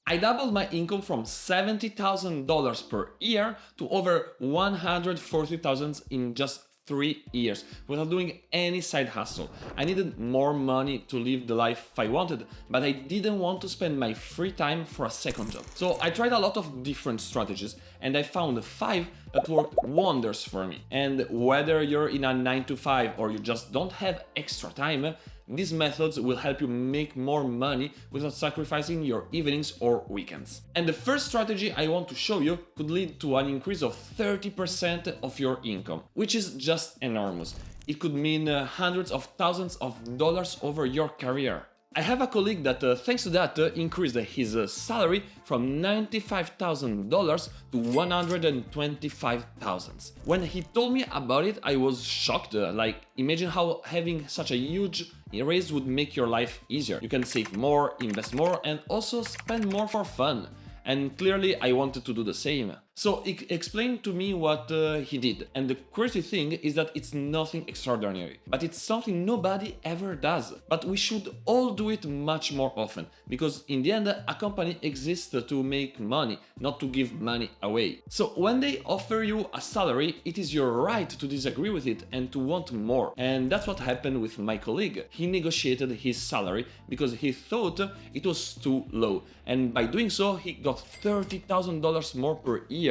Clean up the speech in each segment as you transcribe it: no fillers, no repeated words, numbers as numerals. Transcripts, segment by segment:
I doubled my income from $70,000 per year to over $140,000 in just 3 years without doing any side hustle. I needed more money to live the life I wanted, but I didn't want to spend my free time for a second job. So I tried a lot of different strategies and I found 5 that worked wonders for me. And whether you're in a 9 to 5 or you just don't have extra time, these methods will help you make more money without sacrificing your evenings or weekends. And the first strategy I want to show you could lead to an increase of 30% of your income, which is just enormous. It could mean hundreds of thousands of dollars over your career. I have a colleague that, thanks to that, increased his salary from $95,000 to $125,000. When he told me about it, I was shocked. Imagine how having such a huge raise would make your life easier. You can save more, invest more, and also spend more for fun. And clearly I wanted to do the same. So he explained to me what he did. And the crazy thing is that it's nothing extraordinary, but it's something nobody ever does. But we should all do it much more often, because in the end, a company exists to make money, not to give money away. So when they offer you a salary, it is your right to disagree with it and to want more. And that's what happened with my colleague. He negotiated his salary because he thought it was too low. And by doing so, he got $30,000 more per year.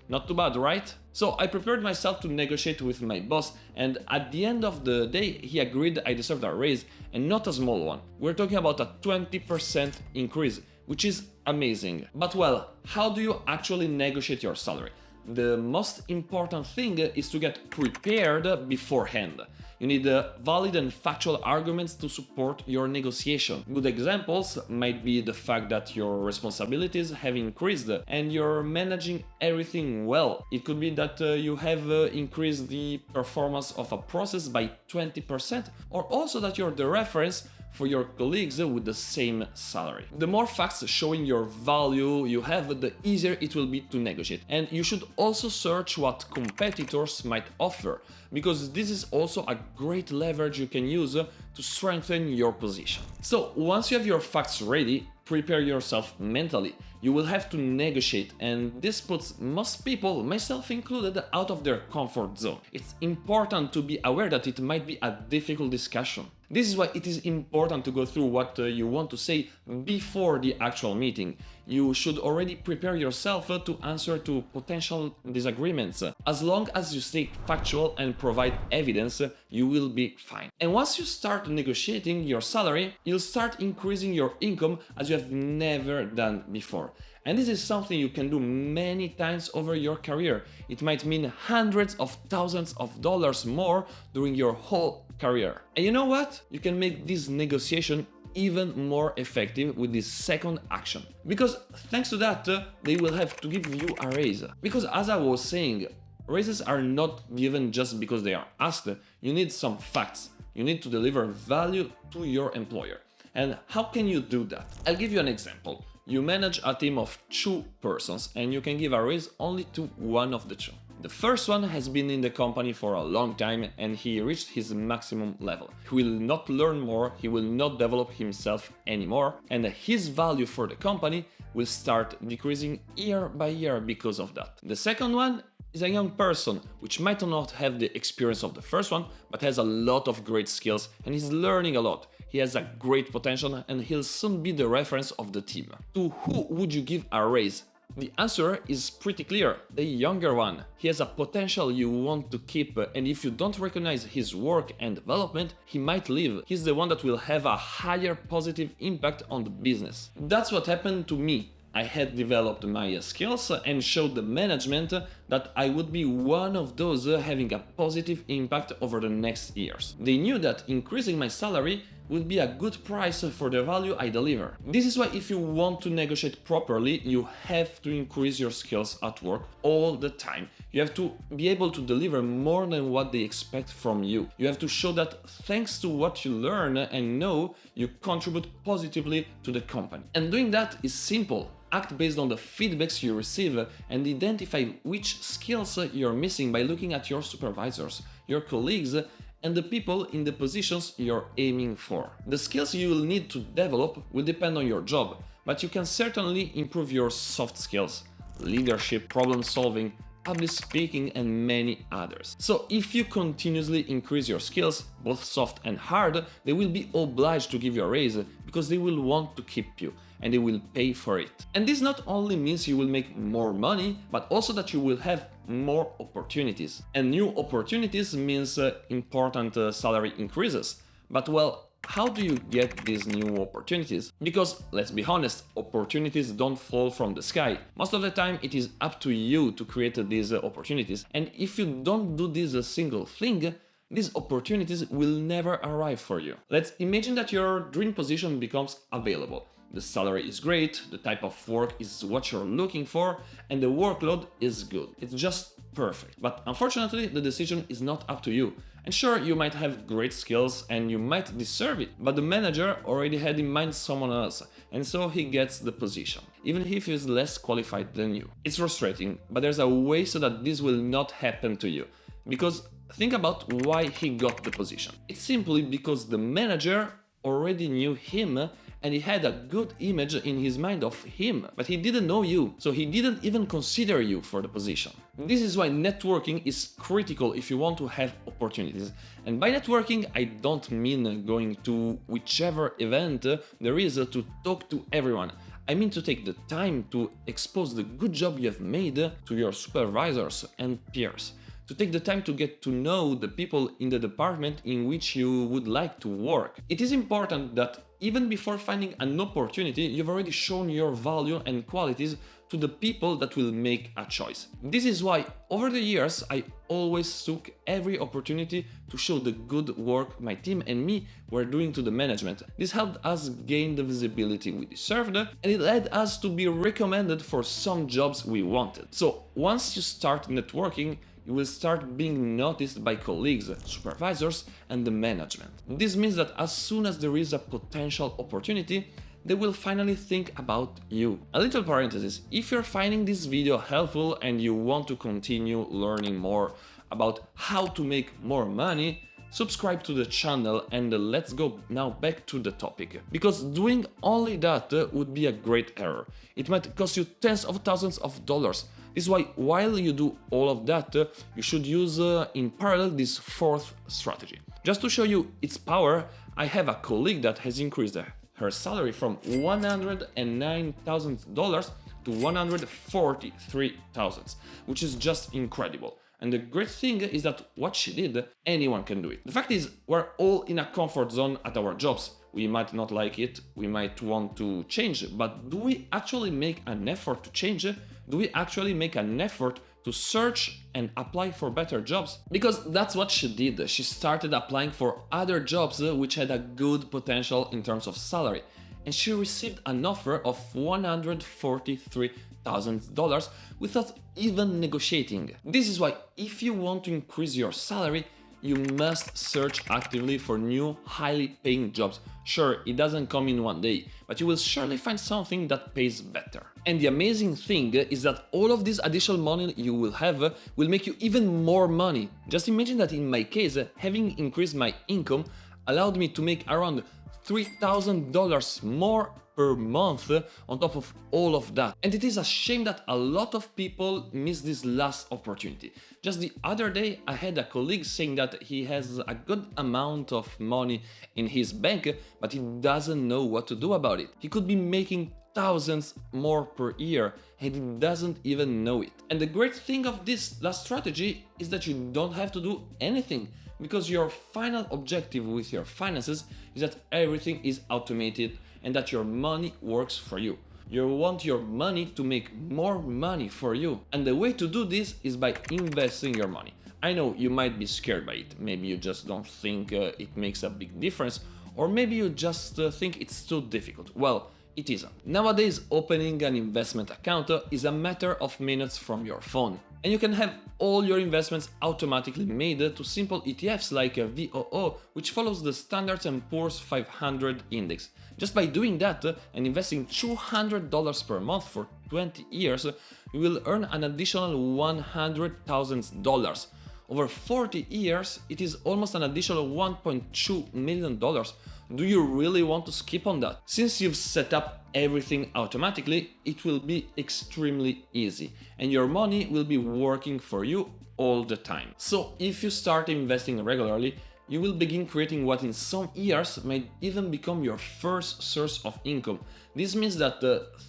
Not too bad, right? So I prepared myself to negotiate with my boss, and at the end of the day, he agreed I deserved a raise, and not a small one. We're talking about a 20% increase, which is amazing. But well, how do you actually negotiate your salary? The most important thing is to get prepared beforehand. You need valid and factual arguments to support your negotiation. Good examples might be the fact that your responsibilities have increased and you're managing everything well. It could be that you have increased the performance of a process by 20%, or also that you're the reference for your colleagues with the same salary. The more facts showing your value you have, the easier it will be to negotiate. And you should also search what competitors might offer, because this is also a great leverage you can use to strengthen your position. So once you have your facts ready, prepare yourself mentally. You will have to negotiate, and this puts most people, myself included, out of their comfort zone. It's important to be aware that it might be a difficult discussion. This is why it is important to go through what you want to say before the actual meeting. You should already prepare yourself to answer to potential disagreements. As long as you stay factual and provide evidence, you will be fine. And once you start negotiating your salary, you'll start increasing your income as you have never done before. And this is something you can do many times over your career. It might mean hundreds of thousands of dollars more during your whole career. And you know what? You can make this negotiation even more effective with this second action. Because thanks to that, they will have to give you a raise. Because as I was saying, raises are not given just because they are asked. You need some facts. You need to deliver value to your employer. And how can you do that? I'll give you an example. You manage a team of 2 persons and you can give a raise only to one of the 2. The first one has been in the company for a long time and he reached his maximum level. He will not learn more, he will not develop himself anymore, and his value for the company will start decreasing year by year because of that. The second one is a young person, which might not have the experience of the first one, but has a lot of great skills and he's learning a lot. He has a great potential and he'll soon be the reference of the team. To who would you give a raise? The answer is pretty clear, the younger one. He has a potential you want to keep, and if you don't recognize his work and development, he might leave. He's the one that will have a higher positive impact on the business. That's what happened to me. I had developed my skills and showed the management that I would be one of those having a positive impact over the next years. They knew that increasing my salary would be a good price for the value I deliver. This is why if you want to negotiate properly, you have to increase your skills at work all the time. You have to be able to deliver more than what they expect from you. You have to show that thanks to what you learn and know, you contribute positively to the company. And doing that is simple. Act based on the feedbacks you receive and identify which skills you're missing by looking at your supervisors, your colleagues, and the people in the positions you're aiming for. The skills you will need to develop will depend on your job, but you can certainly improve your soft skills, leadership, problem solving, public speaking, and many others. So if you continuously increase your skills, both soft and hard, they will be obliged to give you a raise because they will want to keep you and they will pay for it. And this not only means you will make more money, but also that you will have more opportunities. And new opportunities means important salary increases. But well, how do you get these new opportunities? Because, let's be honest, opportunities don't fall from the sky. Most of the time it is up to you to create these opportunities, and if you don't do this a single thing, these opportunities will never arrive for you. Let's imagine that your dream position becomes available. The salary is great, the type of work is what you're looking for, and the workload is good. It's just perfect. But unfortunately, the decision is not up to you. And sure, you might have great skills and you might deserve it, but the manager already had in mind someone else, and so he gets the position, even if he is less qualified than you. It's frustrating, but there's a way so that this will not happen to you. Because think about why he got the position. It's simply because the manager already knew him and he had a good image in his mind of him, but he didn't know you, so he didn't even consider you for the position. This is why networking is critical if you want to have opportunities. And by networking, I don't mean going to whichever event there is to talk to everyone. I mean to take the time to expose the good job you have made to your supervisors and peers. To take the time to get to know the people in the department in which you would like to work. It is important that even before finding an opportunity, you've already shown your value and qualities to the people that will make a choice. This is why, over the years, I always took every opportunity to show the good work my team and me were doing to the management. This helped us gain the visibility we deserved, and it led us to be recommended for some jobs we wanted. So, once you start networking, you will start being noticed by colleagues, supervisors, and the management. This means that as soon as there is a potential opportunity, they will finally think about you. A little parenthesis, if you're finding this video helpful and you want to continue learning more about how to make more money, subscribe to the channel and let's go now back to the topic. Because doing only that would be a great error. It might cost you tens of thousands of dollars. This is why while you do all of that, you should use in parallel this fourth strategy. Just to show you its power, I have a colleague that has increased her salary from $109,000 to $143,000, which is just incredible. And the great thing is that what she did, anyone can do it. The fact is, we're all in a comfort zone at our jobs. We might not like it, we might want to change, but do we actually make an effort to change? Do we actually make an effort to search and apply for better jobs? Because that's what she did. She started applying for other jobs which had a good potential in terms of salary. And she received an offer of $143,000 without even negotiating. This is why if you want to increase your salary, you must search actively for new, highly paying jobs. Sure, it doesn't come in one day, but you will surely find something that pays better. And the amazing thing is that all of this additional money you will have will make you even more money. Just imagine that in my case, having increased my income allowed me to make around $3,000 more per month on top of all of that. And it is a shame that a lot of people miss this last opportunity. Just the other day, I had a colleague saying that he has a good amount of money in his bank, but he doesn't know what to do about it. He could be making thousands more per year and he doesn't even know it. And the great thing of this last strategy is that you don't have to do anything, because your final objective with your finances is that everything is automated and that your money works for you. You want your money to make more money for you. And the way to do this is by investing your money. I know you might be scared by it. Maybe you just don't think it makes a big difference, or maybe you just think it's too difficult. Well, it isn't. Nowadays, opening an investment account is a matter of minutes from your phone. And you can have all your investments automatically made to simple ETFs like VOO, which follows the Standard & Poor's 500 index. Just by doing that and investing $200 per month for 20 years, you will earn an additional $100,000. Over 40 years, it is almost an additional $1.2 million. Do you really want to skip on that? Since you've set up everything automatically, it will be extremely easy and your money will be working for you all the time. So if you start investing regularly, you will begin creating what in some years may even become your first source of income. This means that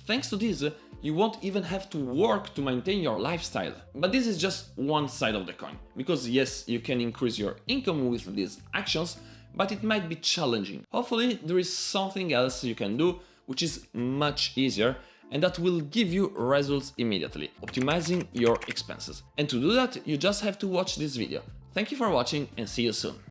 thanks to this, you won't even have to work to maintain your lifestyle. But this is just one side of the coin, because yes, you can increase your income with these actions, but it might be challenging. Hopefully there is something else you can do which is much easier and that will give you results immediately, optimizing your expenses. And to do that, you just have to watch this video. Thank you for watching and see you soon.